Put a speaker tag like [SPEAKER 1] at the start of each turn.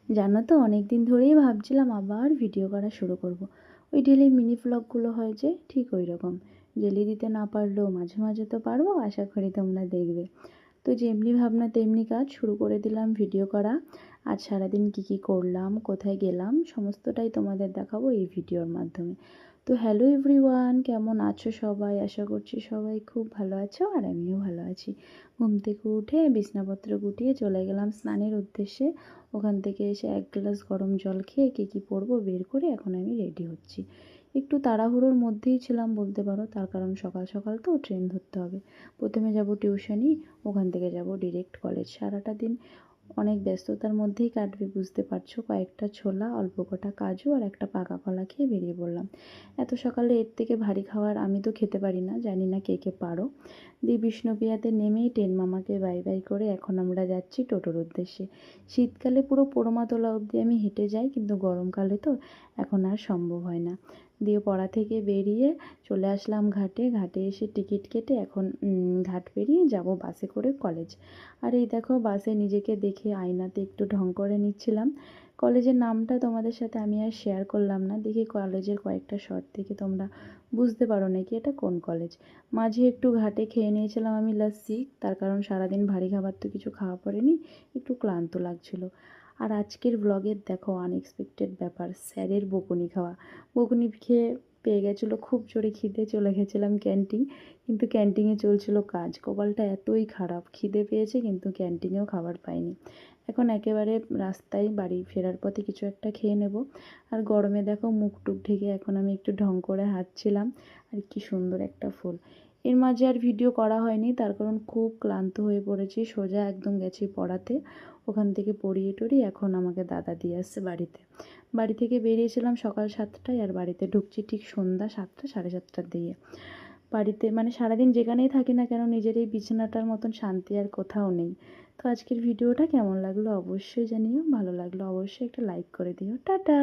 [SPEAKER 1] জানো তো অনেক দিন ধরেই ভাবছিলাম আবার ভিডিও করা শুরু করব। ওই ডেলি মিনি ব্লগগুলো হয় যে ঠিক ওই রকম। ডেলি দিতে না পারলেও মাঝে মাঝে তো পারবো, আশা করি তোমরা দেখবে। তো যেমনি ভাবনা তেমনি কাজ, শুরু করে দিলাম ভিডিও করা। আজ সারাদিন কি কি করলাম, কোথায় গেলাম, সমস্তটাই তোমাদের দেখাবো এই ভিডিওর মাধ্যমে। তো হ্যালো এভরিওয়ান, কেমন আছো সবাই? আশা করছি সবাই খুব ভালো আছো, আর আমিও ভালো আছি। ঘুম থেকে উঠে বিছানাপত্র গুটিয়ে চলে গেলাম স্নানের উদ্দেশ্যে। ওখান থেকে এসে এক গ্লাস গরম জল খেয়ে কী কী পরবো বের করে এখন আমি রেডি হচ্ছি। একটু তাড়াহুড়োর মধ্যেই ছিলাম বলতে পারো, তার কারণ সকাল সকাল তো ট্রেন ধরতে হবে। প্রথমে যাব টিউশনি, ওখান থেকে যাব ডিরেক্ট কলেজ। সারাটা দিন অনেক ব্যস্ততার মধ্যেই কাটবে, বুঝতে পারছো। কয়েকটা ছোলা, অল্প কটা কাজু আর একটা পাকা কলা খেয়ে বেরিয়ে পড়লাম। এত সকালে এর থেকে ভারী খাবার আমি তো খেতে পারি না, জানি না কে কে পারো। দিয়ে বিষ্ণুপ্রিয়াতে নেমেই টেন মামাকে বাই বাই করে এখন আমরা যাচ্ছি টোটোর উদ্দেশ্যে। শীতকালে পুরো পোড়োমাতলা অবধি আমি হেঁটে যাই, কিন্তু গরমকালে তো এখন আর সম্ভব হয় না। দিয়ে পড়া থেকে বেরিয়ে চলে আসলাম ঘাটে। ঘাটে এসে টিকিট কেটে এখন ঘাট পেরিয়ে যাব বাসে করে কলেজ। আর এই দেখো বাসে নিজেকে দেখে আয়নাতে একটু ঢং করে নিচ্ছিলাম। কলেজের নামটা তোমাদের সাথে আমি আর শেয়ার করলাম না, দেখি কলেজের কয়েকটা শর্ট থেকে তোমরা বুঝতে পারো নাকি এটা কোন কলেজ। মাঝে একটু ঘাটে খেয়ে নিয়েছিলাম আমি লাস্সি, তার কারণ সারাদিন ভারী খাবার তো কিছু খাওয়া পড়েনি, একটু ক্লান্ত লাগছিল। আর আজকের ব্লগের দেখো আনএক্সপেক্টেড ব্যাপার, স্যারের বকুনি খাওয়া। বকুনি খেয়ে পেয়ে গেছিলো খুব জোরে খিদে, চলে গেছিলাম ক্যান্টিন। কিন্তু ক্যান্টিনে চলছিল কাজ, কপালটা এতই খারাপ, খিদে পেয়েছে কিন্তু ক্যান্টিনেও খাবার পাইনি। এখন একেবারে রাস্তায় বাড়ি ফেরার পথে কিছু একটা খেয়ে নেব। আর গরমে দেখো মুখ টুক ঢেকে এখন আমি একটু ঢং করে হাঁটছিলাম। আর কি সুন্দর একটা ফুল। এর মাঝে আর ভিডিও করা হয়নি, তার কারণ খুব ক্লান্ত হয়ে পড়েছি। সোজা একদম গেছি পড়াতে, ওখান থেকে পড়িয়ে টড়িয়ে এখন আমাকে দাদা দিয়ে আসছে বাড়িতে। বাড়ি থেকে বেরিয়েছিলাম সকাল 7টায়, আর বাড়িতে ঢুকছি ঠিক সন্ধ্যা 7টা সাড়ে 7টার দিকে। বাড়িতে মানে সারাদিন যেখানেই থাকি না কেন নিজের এই বিছানাটার মতন শান্তি আর কোথাও নেই। তো আজকের ভিডিওটা কেমন লাগলো অবশ্যই জানিও, ভালো লাগলো অবশ্যই একটা লাইক করে দিও। টাটা।